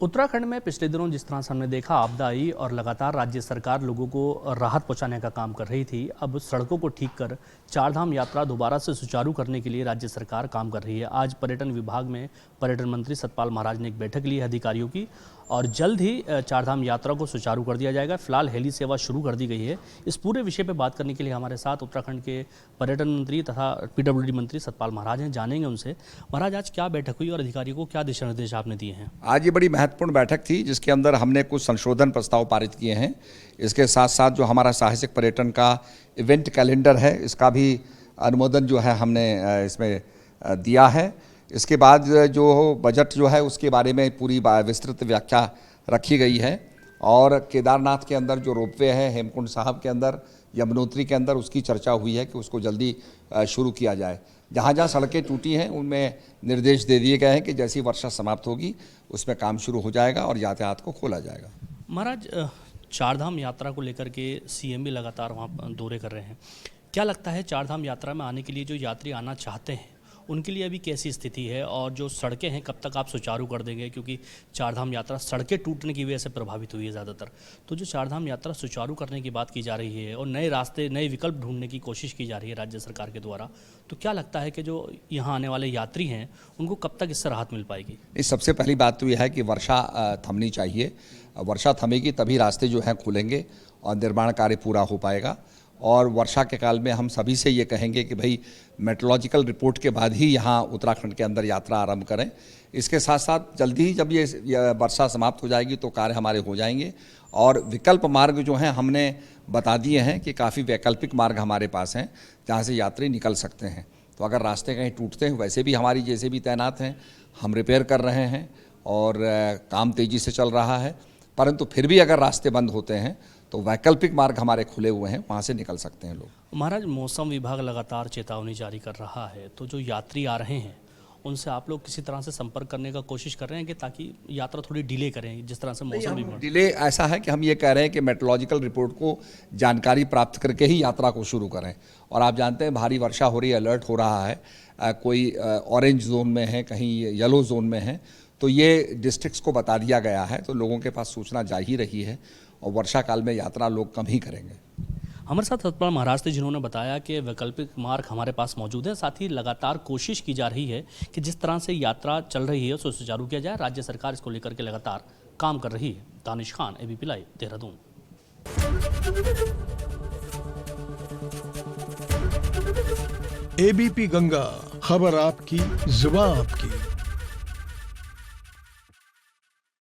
उत्तराखंड में पिछले दिनों जिस तरह से हमने देखा आपदा आई और लगातार राज्य सरकार लोगों को राहत पहुंचाने का काम कर रही थी। अब सड़कों को ठीक कर चारधाम यात्रा दोबारा से सुचारू करने के लिए राज्य सरकार काम कर रही है। आज पर्यटन विभाग में पर्यटन मंत्री सतपाल महाराज ने एक बैठक ली है अधिकारियों की और जल्द ही चारधाम यात्रा को सुचारू कर दिया जाएगा। फिलहाल हेली सेवा शुरू कर दी गई है। इस पूरे विषय पर बात करने के लिए हमारे साथ उत्तराखंड के पर्यटन मंत्री तथा पीडब्ल्यूडी मंत्री सतपाल महाराज हैं। जानेंगे उनसे। महाराज, आज क्या बैठक हुई और अधिकारियों को क्या दिशा निर्देश आपने दिए हैं? आज ये बड़ी महत्वपूर्ण बैठक थी जिसके अंदर हमने कुछ संशोधन प्रस्ताव पारित किए हैं। इसके साथ साथ जो हमारा साहसिक पर्यटन का इवेंट कैलेंडर है, इसका भी अनुमोदन जो है हमने इसमें दिया है। इसके बाद जो बजट जो है उसके बारे में पूरी विस्तृत व्याख्या रखी गई है और केदारनाथ के अंदर जो रोपवे है, हेमकुंड साहब के अंदर, यमुनोत्री के अंदर, उसकी चर्चा हुई है कि उसको जल्दी शुरू किया जाए। जहाँ जहाँ सड़कें टूटी हैं उनमें निर्देश दे दिए गए हैं कि जैसी वर्षा समाप्त होगी उसमें काम शुरू हो जाएगा और यातायात को खोला जाएगा। महाराज, चारधाम यात्रा को लेकर के सीएम भी लगातार वहाँ दौरे कर रहे हैं। क्या लगता है चारधाम यात्रा में आने के लिए जो यात्री आना चाहते हैं उनके लिए अभी कैसी स्थिति है और जो सड़कें हैं कब तक आप सुचारू कर देंगे? क्योंकि चारधाम यात्रा सड़कें टूटने की वजह से प्रभावित हुई है ज़्यादातर। तो जो चारधाम यात्रा सुचारू करने की बात की जा रही है और नए रास्ते, नए विकल्प ढूंढने की कोशिश की जा रही है राज्य सरकार के द्वारा, तो क्या लगता है कि जो यहाँ आने वाले यात्री हैं उनको कब तक इससे राहत मिल पाएगी? इस सबसे पहली बात तो यह है कि वर्षा थमनी चाहिए। वर्षा थमेगी तभी रास्ते जो हैं खुलेंगे और निर्माण कार्य पूरा हो पाएगा। और वर्षा के काल में हम सभी से ये कहेंगे कि भाई मेट्रोलॉजिकल रिपोर्ट के बाद ही यहाँ उत्तराखंड के अंदर यात्रा आरंभ करें। इसके साथ साथ जल्दी ही जब ये वर्षा समाप्त हो जाएगी तो कार्य हमारे हो जाएंगे और विकल्प मार्ग जो हैं हमने बता दिए हैं कि काफ़ी वैकल्पिक मार्ग हमारे पास हैं जहाँ से यात्री निकल सकते हैं। तो अगर रास्ते कहीं टूटते हैं, वैसे भी हमारी जैसे भी तैनात हैं, हम रिपेयर कर रहे हैं और काम तेज़ी से चल रहा है। परंतु फिर भी अगर रास्ते बंद होते हैं तो वैकल्पिक मार्ग हमारे खुले हुए हैं, वहाँ से निकल सकते हैं लोग। महाराज, मौसम विभाग लगातार चेतावनी जारी कर रहा है, तो जो यात्री आ रहे हैं उनसे आप लोग किसी तरह से संपर्क करने का कोशिश कर रहे हैं कि ताकि यात्रा थोड़ी डिले करें, जिस तरह से मौसम विभाग? डिले ऐसा है कि हम ये कह रहे हैं कि मेट्रोलॉजिकल रिपोर्ट को जानकारी प्राप्त करके ही यात्रा को शुरू करें। और आप जानते हैं भारी वर्षा हो रही है, अलर्ट हो रहा है, कोई ऑरेंज जोन में है, कहीं येलो जोन में है, तो ये डिस्ट्रिक्ट्स को बता दिया गया है, तो लोगों के पास सूचना जा ही रही है और वर्षा काल में यात्रा लोग कम ही करेंगे। हमारे साथ सतपाल महाराज थे जिन्होंने बताया कि वैकल्पिक मार्ग हमारे पास मौजूद है। साथ ही लगातार कोशिश की जा रही है कि जिस तरह से यात्रा चल रही है उसे सुचारू किया जाए। राज्य सरकार इसको लेकर के लगातार काम कर रही है। Danish Khan, ABP live, Dehradun. ABP Ganga, खबर आपकी, जुबान आपकी।